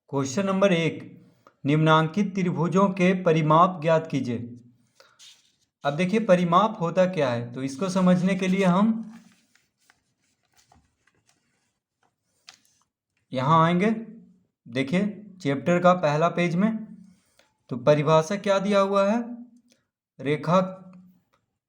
Question number 1, निम्नांकित त्रिभुजों के परिमाप ज्ञात कीजिए। अब देखिए परिमाप होता क्या है, तो इसको समझने के लिए हम यहाँ आएंगे। देखिए चैप्टर का पहला पेज में तो परिभाषा क्या दिया हुआ है,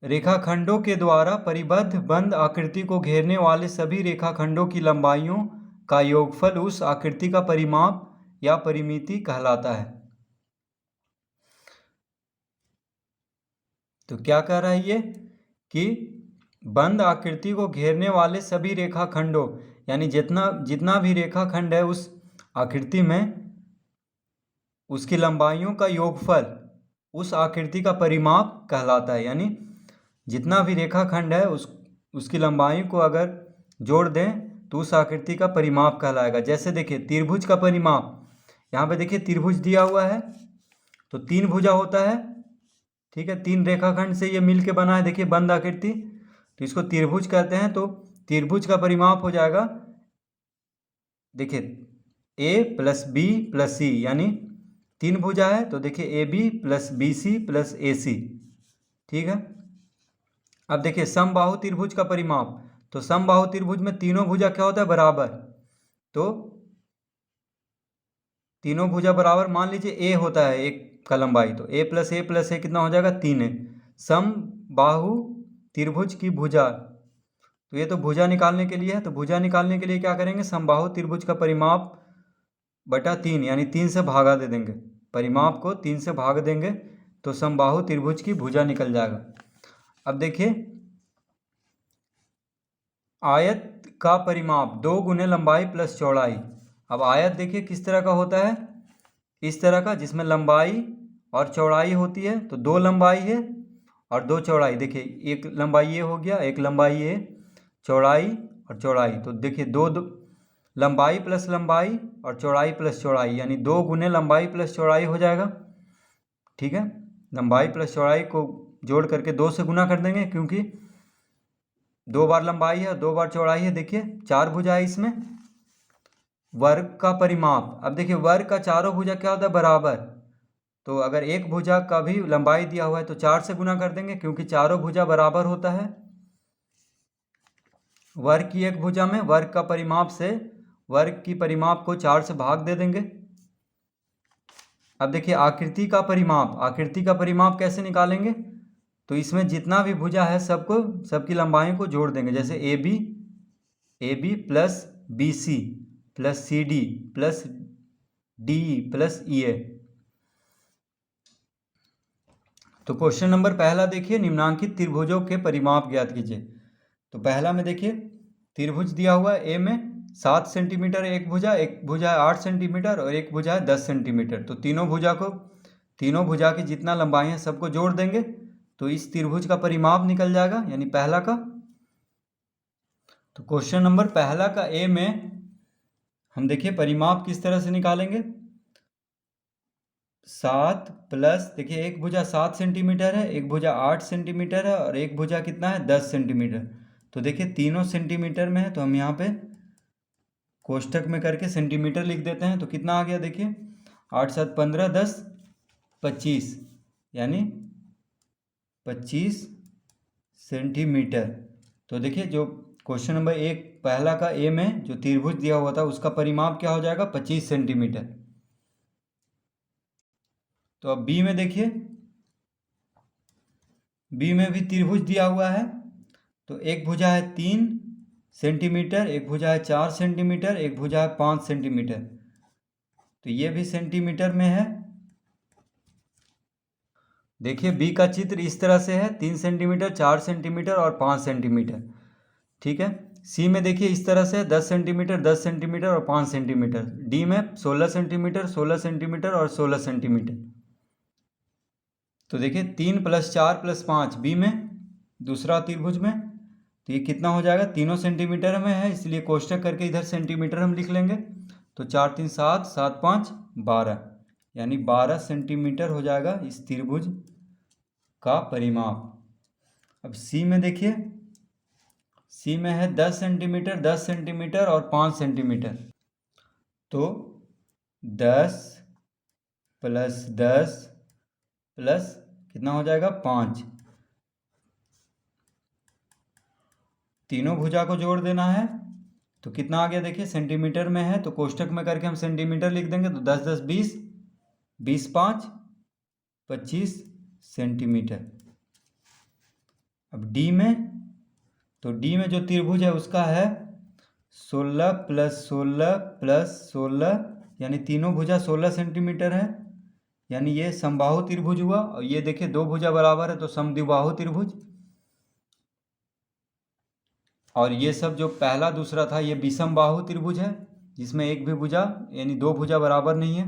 रेखाखंडों के द्वारा परिबद्ध बंद आकृति को घेरने वाले सभी रेखाखंडों की लंबाइयों का योगफल उस आकृति का परिमाप या परिमिति कहलाता है। तो क्या कह रहा है ये कि बंद आकृति को घेरने वाले सभी रेखाखंडों यानी जितना भी रेखाखंड है उस आकृति में उसकी लंबाइयों का योगफल उस आकृति का परिमाप कहलाता है। यानी जितना भी रेखाखंड है उसकी लंबाई को अगर जोड़ दें तो उस आकृति का परिमाप कहलाएगा। जैसे देखिए त्रिभुज का परिमाप, यहाँ पे देखिए त्रिभुज दिया हुआ है तो 3 भुजा होता है, ठीक है। 3 रेखाखंड से ये मिल के बना है, देखिए बंद आकृति, तो इसको त्रिभुज कहते हैं। तो त्रिभुज का परिमाप हो जाएगा, देखिए A plus B plus C, यानी 3 भुजा है तो देखिए A B plus B C plus A C, ठीक है। अब देखिए समबाहु त्रिभुज का परिमाप, तो समबाहु त्रिभुज में तीनों भुजा क्या होता है, बराबर। तो तीनों भुजा बराबर, मान लीजिए ए होता है एक का लंबाई, तो ए प्लस ए कितना हो जाएगा, 3 है। समबाहु त्रिभुज की भुजा, तो ये तो भुजा निकालने के लिए है, तो भुजा निकालने के लिए क्या करेंगे, समबाहु त्रिभुज का परिमाप बटा 3 यानी 3 से भागा दे देंगे, परिमाप को 3 से भाग देंगे तो समबाहु त्रिभुज की भुजा निकल जाएगा। अब देखिए आयत का परिमाप 2 गुने लंबाई प्लस चौड़ाई। अब आयत देखिए किस तरह का होता है, इस तरह का जिसमें लंबाई और चौड़ाई होती है। तो 2 लंबाई है और 2 चौड़ाई, देखिए एक लंबाई ये हो गया, एक लंबाई ये, चौड़ाई और चौड़ाई। तो देखिए दो लंबाई प्लस लंबाई और चौड़ाई प्लस चौड़ाई, यानी 2 गुने लंबाई प्लस चौड़ाई हो जाएगा, ठीक है। लंबाई प्लस चौड़ाई को जोड़ करके 2 से गुना कर देंगे, क्योंकि 2 बार लंबाई है 2 बार चौड़ाई है। देखिए 4 भुजा है इसमें। वर्ग का परिमाप, अब देखिए वर्ग का चारों भुजा क्या होता है, बराबर। तो अगर एक भुजा का भी लंबाई दिया हुआ है तो 4 से गुना कर देंगे, क्योंकि चारों भुजा बराबर होता है। वर्ग की एक भुजा में वर्ग का परिमाप से वर्ग की परिमाप को 4 से भाग दे देंगे। अब देखिए आकृति का परिमाप, आकृति का परिमाप कैसे निकालेंगे, तो इसमें जितना भी भुजा है सबकी लंबाई को जोड़ देंगे। जैसे A B plus B C plus C D plus D plus E A. तो क्वेश्चन नंबर पहला देखिए, निम्नांकित त्रिभुजों के परिमाप ज्ञात कीजिए। तो पहला में देखिए त्रिभुज दिया हुआ है, ए में 7 सेंटीमीटर एक भुजा है 8 सेंटीमीटर और एक भुजा है 10 सेंटीमीटर। तो तीनों भुजा की जितना लंबाई है सबको जोड़ देंगे तो इस त्रिभुज का परिमाप निकल जाएगा, यानी पहला का। तो क्वेश्चन नंबर पहला का ए में हम देखिए परिमाप किस तरह से निकालेंगे, 7 प्लस, देखिए एक भुजा 7 सेंटीमीटर है, एक भुजा 8 सेंटीमीटर है और एक भुजा कितना है, 10 सेंटीमीटर। तो देखिए तीनों सेंटीमीटर में है तो हम यहाँ पे कोष्ठक में करके सेंटीमीटर लिख देते हैं। तो कितना आ गया, देखिए 8 7 15 10 25, यानी 25 सेंटीमीटर। तो देखिए जो क्वेश्चन नंबर 1 पहला का ए में जो त्रिभुज दिया हुआ था उसका परिमाप क्या हो जाएगा, 25 सेंटीमीटर। तो अब बी में देखिए, बी में भी त्रिभुज दिया हुआ है। तो एक भुजा है 3 सेंटीमीटर, एक भुजा है 4 सेंटीमीटर, एक भुजा है 5 सेंटीमीटर। तो ये भी सेंटीमीटर में है। देखिए बी का चित्र इस तरह से है, 3 सेंटीमीटर 4 सेंटीमीटर और 5 सेंटीमीटर, ठीक है। सी में देखिए इस तरह से 10 सेंटीमीटर 10 सेंटीमीटर और 5 सेंटीमीटर। डी में 16 सेंटीमीटर 16 सेंटीमीटर और 16 सेंटीमीटर। तो देखिए 3 + 4 + 5 बी में दूसरा त्रिभुज में, तो ये कितना हो जाएगा, तीनों सेंटीमीटर में है इसलिए कोष्ठक करके इधर सेंटीमीटर हम लिख लेंगे। तो 4 3 7 7 5 12, यानी 12 सेंटीमीटर हो जाएगा इस त्रिभुज का परिमाप। अब सी में देखिए, सी में है 10 सेंटीमीटर 10 सेंटीमीटर और 5 सेंटीमीटर। तो 10 प्लस 10 प्लस कितना हो जाएगा 5, तीनों भुजा को जोड़ देना है। तो कितना आ गया देखिए, सेंटीमीटर में है तो कोष्टक में करके हम सेंटीमीटर लिख देंगे। तो 10 10 20, 20 5 25 सेंटीमीटर। अब डी में, तो डी में जो त्रिभुज है उसका है 16 प्लस 16 प्लस 16, यानी तीनों भुजा 16 सेंटीमीटर है, यानी ये समबाहु त्रिभुज हुआ। और ये देखिए दो भुजा बराबर है तो समद्विबाहु त्रिभुज। और ये सब जो पहला दूसरा था ये विषमबाहु त्रिभुज है, जिसमें एक भी भुजा यानी दो भुजा बराबर नहीं है।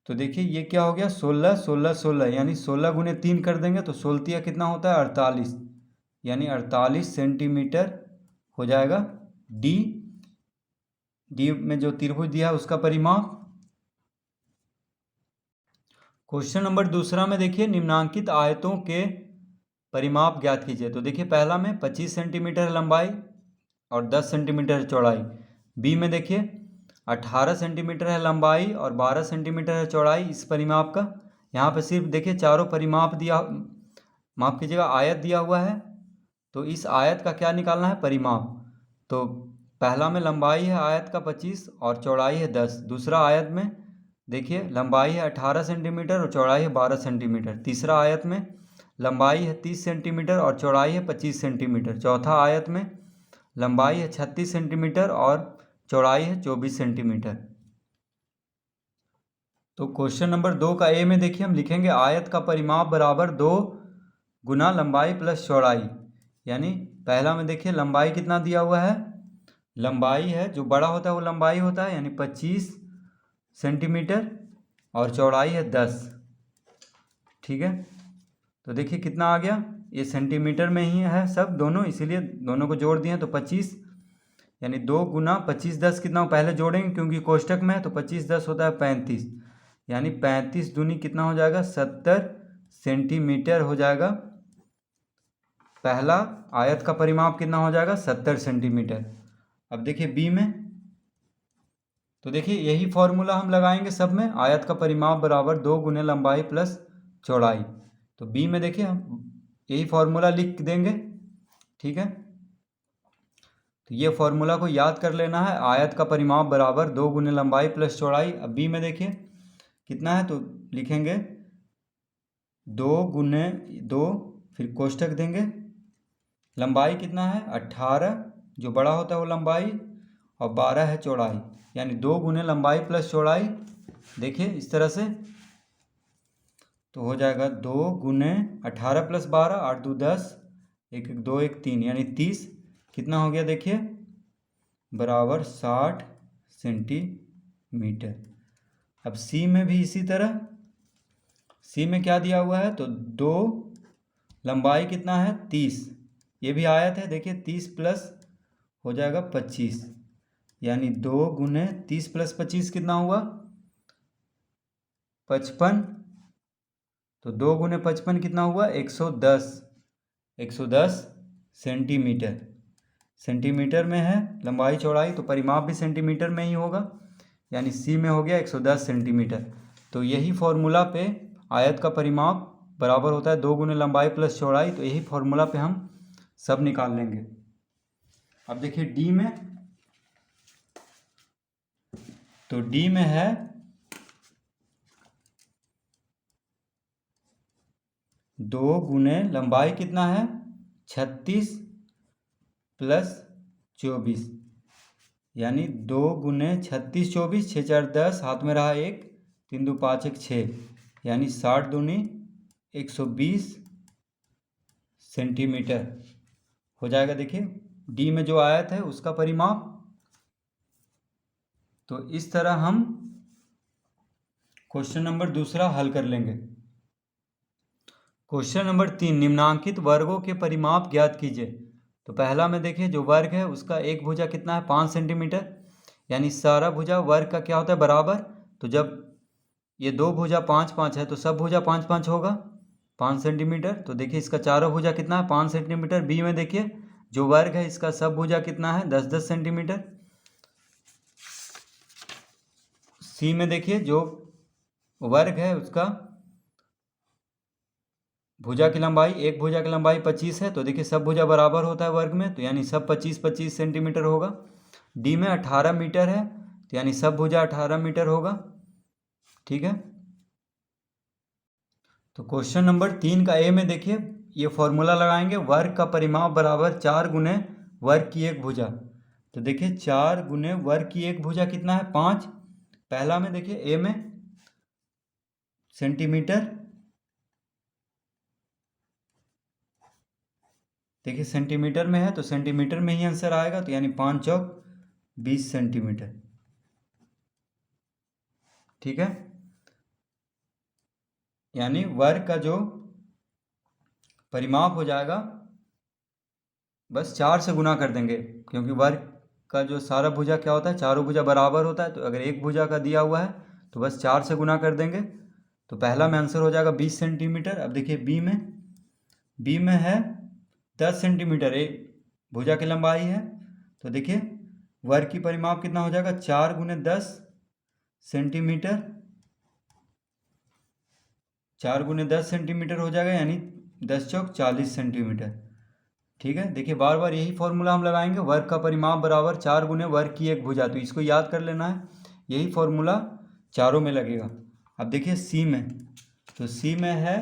तो देखिए ये क्या हो गया, 16 16 16, यानी 16 गुने 3 कर देंगे तो 16 कितना होता है 48, यानी 48 सेंटीमीटर हो जाएगा डी। डी में जो त्रिभुज दिया है उसका परिमाप। क्वेश्चन नंबर दूसरा में देखिए, निम्नांकित आयतों के परिमाप ज्ञात कीजिए। तो देखिए पहला में 25 सेंटीमीटर लंबाई और 10 सेंटीमीटर चौड़ाई। बी में देखिए 18 सेंटीमीटर है लंबाई और 12 सेंटीमीटर है चौड़ाई इस परिमाप का। यहाँ पे सिर्फ देखिए चारों परिमाप दिया, माफ कीजिएगा आयत दिया हुआ है। तो इस आयत का क्या निकालना है, परिमाप। तो पहला में लंबाई है आयत का 25 और चौड़ाई है 10। दूसरा आयत में देखिए लंबाई है 18 सेंटीमीटर और चौड़ाई है 12 सेंटीमीटर। तीसरा आयत में लंबाई है 30 सेंटीमीटर और चौड़ाई है 25 सेंटीमीटर। चौथा आयत में लंबाई है 36 सेंटीमीटर और चौड़ाई है 24 सेंटीमीटर। तो क्वेश्चन नंबर 2 का ए में देखिए हम लिखेंगे आयत का परिमाप बराबर 2 गुना लंबाई प्लस चौड़ाई। यानी पहला में देखिए लंबाई कितना दिया हुआ है, लंबाई है जो बड़ा होता है वो लंबाई होता है यानी 25 सेंटीमीटर और चौड़ाई है 10। ठीक है, तो देखिए कितना आ गया, ये सेंटीमीटर में ही है सब दोनों, इसीलिए दोनों को जोड़ दिए। तो 25 यानी 2 गुना 25 10 कितना पहले जोड़ेंगे क्योंकि कोष्टक में है। तो 25 10 होता है 35, यानी 35 दूनी कितना हो जाएगा 70 सेंटीमीटर हो जाएगा। पहला आयत का परिमाप कितना हो जाएगा 70 सेंटीमीटर। अब देखिए बी में, तो देखिए यही फॉर्मूला हम लगाएंगे सब में, आयत का परिमाप बराबर 2 गुने लंबाई प्लस चौड़ाई। तो बी में देखिए हम यही फॉर्मूला लिख देंगे। ठीक है, तो ये फॉर्मूला को याद कर लेना है, आयत का परिमाप बराबर 2 गुने लंबाई प्लस चौड़ाई। अब बी में देखिए कितना है, तो लिखेंगे 2 गुने 2, फिर कोष्टक देंगे। लंबाई कितना है 18, जो बड़ा होता है वो लंबाई, और 12 है चौड़ाई, यानी 2 गुने लंबाई प्लस चौड़ाई। देखिए इस तरह से तो हो जाएगा 2 गुने 18 प्लस 12, 8 2 10, 1 1 2 1 3, यानी 30 कितना हो गया देखिए बराबर 60 सेंटीमीटर। अब सी में भी इसी तरह, सी में क्या दिया हुआ है, तो 2 लंबाई कितना है 30, ये भी आयत है देखिए 30 प्लस हो जाएगा 25, यानी 2 गुने 30 प्लस 25 कितना हुआ 55। तो 2 गुने 55 कितना हुआ 110, 110 सेंटीमीटर। सेंटीमीटर में है लंबाई चौड़ाई तो परिमाप भी सेंटीमीटर में ही होगा, यानी सी में हो गया 110 सेंटीमीटर। तो यही फॉर्मूला पे आयत का परिमाप बराबर होता है 2 गुने लंबाई प्लस चौड़ाई। तो यही फॉर्मूला पे हम सब निकाल लेंगे। अब देखिए डी में, तो डी में है 2 गुने लंबाई कितना है 36 प्लस 24, यानी 2 गुने 36 24, 6 4 10, हाथ में रहा 1, 3 2 5 1 6, यानी 60 दूनी 120 सेंटीमीटर हो जाएगा। देखिए डी में जो आयत है उसका परिमाप। तो इस तरह हम क्वेश्चन नंबर दूसरा हल कर लेंगे। क्वेश्चन नंबर 3, निम्नांकित वर्गों के परिमाप ज्ञात कीजिए। तो पहला में देखिए जो वर्ग है उसका एक भुजा कितना है 5 सेंटीमीटर, यानी सारा भुजा वर्ग का क्या होता है बराबर। तो जब ये दो भुजा 5 5 है तो सब भुजा 5 5 होगा 5 सेंटीमीटर। तो देखिए इसका चारों भुजा कितना है 5 सेंटीमीटर। बी में देखिए जो वर्ग है इसका सब भुजा कितना है 10 10 सेंटीमीटर। सी में देखिए जो वर्ग है उसका भुजा की लंबाई, एक भुजा की लंबाई 25 है, तो देखिए सब भुजा बराबर होता है वर्ग में, तो यानी सब 25-25 सेंटीमीटर होगा। डी में 18 मीटर है, तो यानी सब भुजा 18 मीटर होगा। ठीक है, तो क्वेश्चन नंबर 3 का ए में देखिए ये फॉर्मूला लगाएंगे, वर्ग का परिमाप बराबर 4 गुने वर्ग की एक भुजा। तो देखिए 4 गुने वर्ग की एक भुजा कितना है, 5। पहला में देखिए ए में सेंटीमीटर, देखिए सेंटीमीटर में है तो सेंटीमीटर में ही आंसर आएगा, तो यानी 5 चौक 20 सेंटीमीटर। ठीक है, यानी वर्ग का जो परिमाप हो जाएगा बस 4 से गुना कर देंगे, क्योंकि वर्ग का जो सारा भुजा क्या होता है, चारों भुजा बराबर होता है, तो अगर एक भुजा का दिया हुआ है तो बस 4 से गुना कर देंगे, तो पहला में आंसर हो जाएगा 20 सेंटीमीटर। अब देखिए बी में है 10 सेंटीमीटर, एक भुजा की लंबाई है, तो देखिए वर्ग की परिमाप कितना हो जाएगा, 4 गुने 10 सेंटीमीटर, 4 गुने 10 सेंटीमीटर हो जाएगा, यानी 10 चौक 40 सेंटीमीटर। ठीक है, देखिए बार बार यही फॉर्मूला हम लगाएंगे, वर्ग का परिमाप बराबर 4 गुने वर्ग की एक भुजा, तो इसको याद कर लेना है, यही फॉर्मूला चारों में लगेगा। अब देखिए सी में, तो सी में है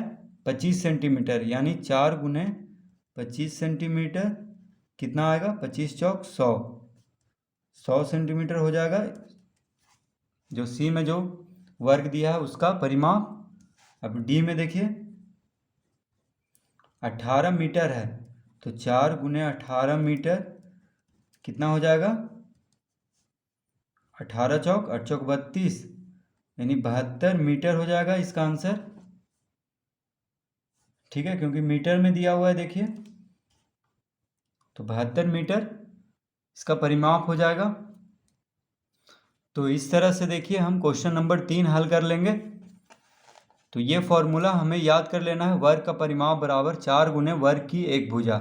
25 सेंटीमीटर, यानी 4 गुने 25 सेंटीमीटर कितना आएगा, 25 चौक 100 सेंटीमीटर हो जाएगा जो सी में जो वर्ग दिया है उसका परिमाप। अब डी में देखिए 18 मीटर है, तो 4 गुने 18 मीटर कितना हो जाएगा, 18 चौक 8 चौक 32, यानी 72 मीटर हो जाएगा इसका आंसर। ठीक है, क्योंकि मीटर में दिया हुआ है देखिए, तो 72 मीटर इसका परिमाप हो जाएगा। तो इस तरह से देखिए हम क्वेश्चन नंबर 3 हल कर लेंगे। तो ये फॉर्मूला हमें याद कर लेना है, वर्ग का परिमाप बराबर 4 गुने वर्ग की एक भुजा।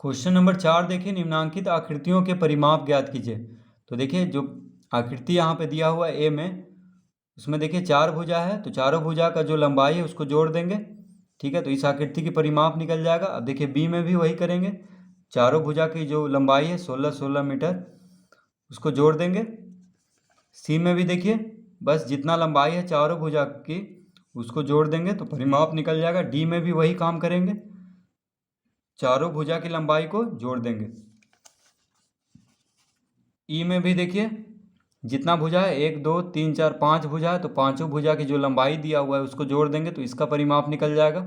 क्वेश्चन नंबर 4 देखिए, निम्नांकित आकृतियों के परिमाप ज्ञात कीजिए। तो देखिए जो आकृति यहाँ पे दिया हुआ है ए में, उसमें देखिए 4 भुजा है, तो चारों भुजा का जो लंबाई है उसको जोड़ देंगे। ठीक है, तो इस आकृति की परिमाप निकल जाएगा। अब देखिए बी में भी वही करेंगे, चारों भुजा की जो लंबाई है 16-16 मीटर, उसको जोड़ देंगे। सी में भी देखिए बस जितना लंबाई है चारों भुजा की उसको जोड़ देंगे, तो परिमाप निकल जाएगा। डी में भी वही काम करेंगे, चारों भुजा की लंबाई को जोड़ देंगे। ई में भी देखिए जितना भुजा है 1 2 3 4 5 भुजा है, तो पांचों भुजा की जो लंबाई दिया हुआ है उसको जोड़ देंगे, तो इसका परिमाप निकल जाएगा।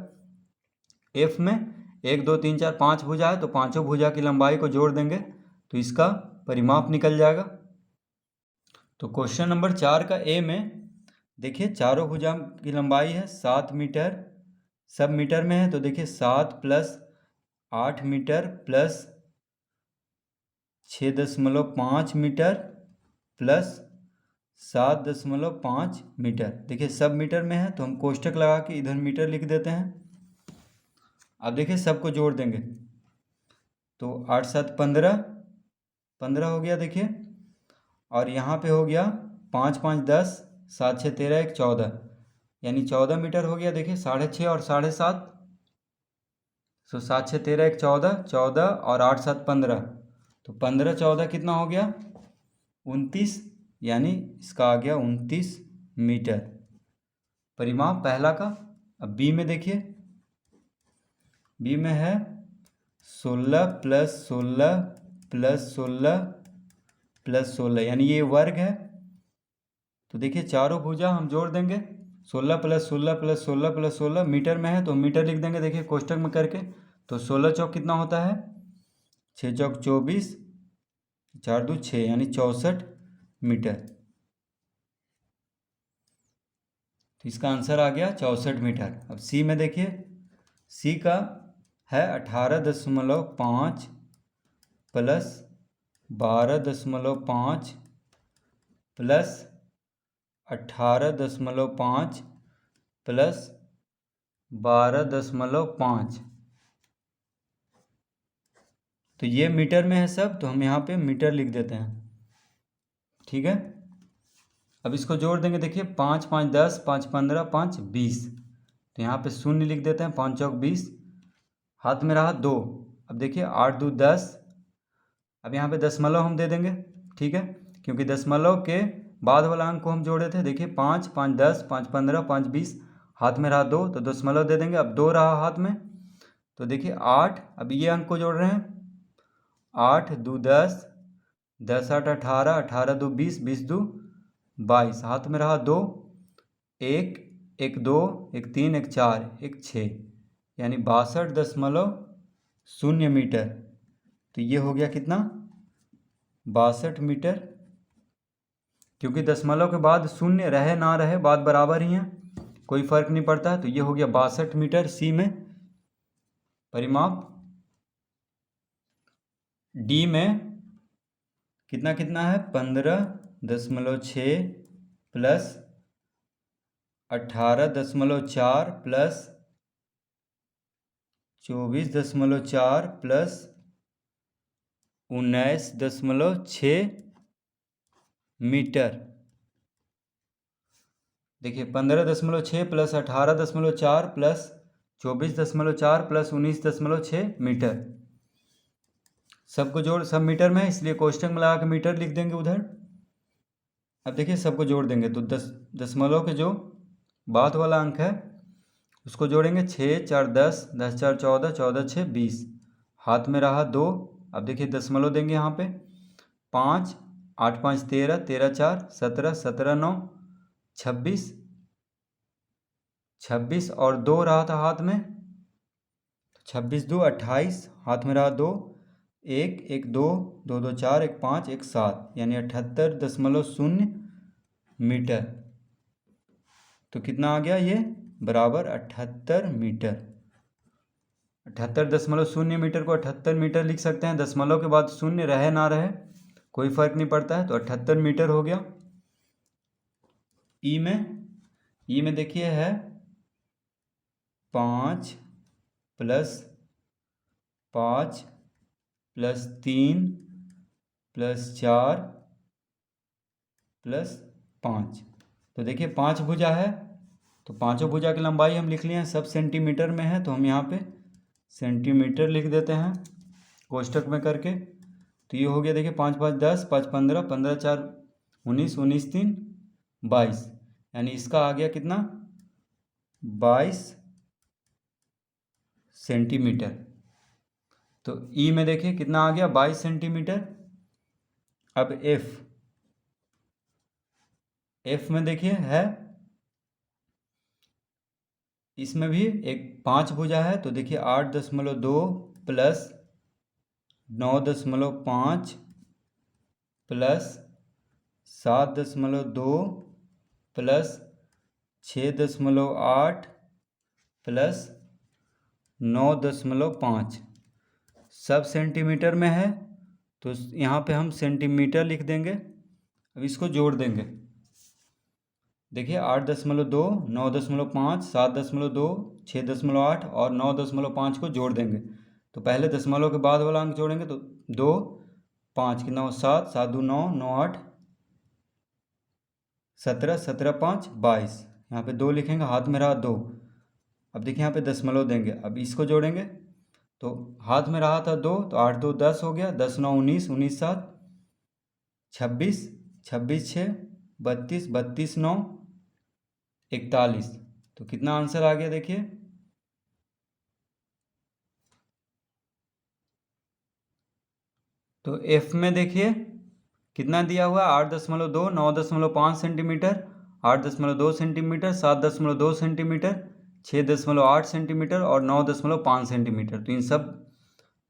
एफ में 1 2 3 4 5 भुजा है, तो पांचों भुजा की लंबाई को जोड़ देंगे, तो इसका परिमाप निकल जाएगा। तो क्वेश्चन नंबर 4 का ए में देखिए चारों भुजा की लंबाई है 7 मीटर, सब मीटर में है, तो देखिए 7 + 8 metre plus 6.5 metre plus 7.5 metre. देखिए सब मीटर में है, तो हम कोष्टक लगा के इधर मीटर लिख देते हैं। अब देखिए सबको जोड़ देंगे, तो 8 7 15 हो गया देखिए, और यहाँ पे हो गया 5 5 10, 7 6 13, 1 14, यानी 14 मीटर हो गया। देखिए 6.5 और 7.5, तो 7 6 13, 1 14, 14 और 8 7 15, तो 15 14 कितना हो गया, 29, यानी इसका आ गया 29 मीटर परिमाप पहला का। अब बी में देखिए, बी में है 16 + 16 + 16 + 16, यानी ये वर्ग है, तो देखिए चारों भुजा हम जोड़ देंगे, 16 + 16 + 16 + 16 मीटर में है, तो मीटर लिख देंगे देखिए कोष्टक में करके, तो 16 चौक कितना होता है, 6 चौक 24, 4 2 6, यानी 64 मीटर, तो इसका आंसर आ गया 64 मीटर। अब सी में देखिए, सी का है 18.5 + 12.5 + 18.5 + 12.5, तो ये मीटर में है सब, तो हम यहाँ पे मीटर लिख देते हैं। ठीक है, अब इसको जोड़ देंगे। देखिए 5 5 10, 5 15, 5 20, तो यहाँ पे शून्य लिख देते हैं। 5 चौक 20, हाथ में रहा 2। अब देखिए 8 2 10, अब यहाँ पे दशमलव हम दे देंगे। ठीक है, क्योंकि दशमलव के बाद वाला अंक को हम जोड़े थे। देखिए 5 5 10, 5 15, 5 20, हाथ में रहा 2, तो दशमलव दे देंगे। अब 2 रहा हाथ में, तो देखिए 8, अब ये अंक को जोड़ रहे हैं। 8 2 10, 10 8 18, 18 2 20, 20 2 22, हाथ में रहा 2, 1 1 2, 1 3, 1 4, 1 6, यानी 62.0 मीटर। तो ये हो गया कितना, 62 मीटर। क्योंकि दशमलव के बाद शून्य रहे ना रहे, बात बराबर ही है, कोई फर्क नहीं पड़ता। तो ये हो गया 62 मीटर सी में परिमाप। डी में कितना कितना है, 15.6 प्लस 18.4 प्लस 24.4 प्लस 19.6 मीटर। देखिए 15.6 प्लस 18.4 प्लस 24.4 प्लस 19.6 मीटर। सबको जोड़, सब मीटर में है, इसलिए कोष्टक में लगा के मीटर लिख देंगे उधर। अब देखिए सबको जोड़ देंगे, तो दशमलव के जो बाद वाला अंक है उसको जोड़ेंगे। 6 4 10, 10 4 14, 14 6 20, हाथ में रहा 2। अब देखिए दशमलव देंगे यहाँ पे। 5 8 5 13, 13 4 17, 17 9 26, 26 और 2 रहा था हाथ में, 26 2 28, हाथ में रहा 2, 1 1 2 2 2 4, 1 5 1 7, यानी 78.0 मीटर। तो कितना आ गया ये, बराबर 78 मीटर। 78.0 मीटर को 78 मीटर लिख सकते हैं। दशमलव के बाद शून्य रहे ना रहे कोई फर्क नहीं पड़ता है, तो 78 मीटर हो गया। ई में देखिए है 5 प्लस 5 प्लस 3 प्लस 4 प्लस 5। तो देखिए 5 भुजा है, तो पांचों भुजा की लंबाई हम लिख लिए हैं, सब सेंटीमीटर में है, तो हम यहाँ पे सेंटीमीटर लिख देते हैं कोष्टक में करके। तो ये हो गया, देखिए 5 5 10, 5 15, 15 4 19, 19 3 22, यानी इसका आ गया कितना, 22 सेंटीमीटर। तो ई में देखिए कितना आ गया, 22 सेंटीमीटर। अब एफ में देखिए है, इसमें भी एक 5 भुजा है, तो देखिए 8.2 प्लस 9.5 प्लस 7.2 प्लस 6.8 प्लस 9.5, सब सेंटीमीटर में है, तो यहाँ पे हम सेंटीमीटर लिख देंगे। अब इसको जोड़ देंगे। देखिए 8.2, 9.5, 7.2, 6.8 और 9.5 को जोड़ देंगे। तो पहले दशमलव के बाद वाला अंक जोड़ेंगे, तो 2 5 कितना, 7 7 2 9, 9 8 17, 17 5 22, यहाँ पे 2 लिखेंगे, हाथ में रहा 2। अब देखिए यहाँ पे दशमलव देंगे, अब इसको जोड़ेंगे, तो हाथ में रहा था 2, तो 8 2 10 हो गया, 10 9 19, 19 7 26, 26 6 32, 32 9 41। तो कितना आंसर आ गया देखिए, तो एफ में देखिए कितना दिया हुआ, 8.2, 9.5 सेंटीमीटर, 8.2 सेंटीमीटर, 7.2 सेंटीमीटर, 6.8 सेंटीमीटर और 9.5 सेंटीमीटर। तो इन सब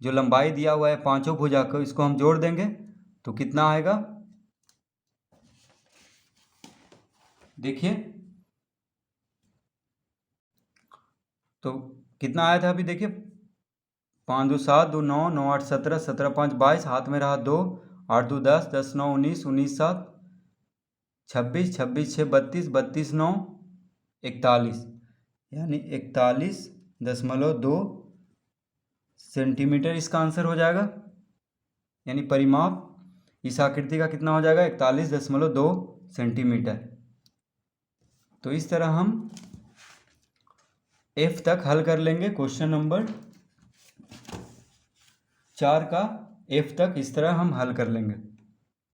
जो लंबाई दिया हुआ है पांचों भुजा को, इसको हम जोड़ देंगे, तो कितना आएगा देखिए। तो कितना आया था अभी देखिए, 5 2 7 2 9, 9 8 17, 17 5 22, हाथ में रहा 2, 8 2 10, 10 9 19, 19 7 26, 26 6 32, 32 9 41, यानी 41.2 सेंटीमीटर इसका आंसर हो जाएगा। यानी परिमाप इस आकृति का कितना हो जाएगा, 41.2 सेंटीमीटर। तो इस तरह हम F तक हल कर लेंगे। क्वेश्चन नंबर 4 का F तक इस तरह हम हल कर लेंगे।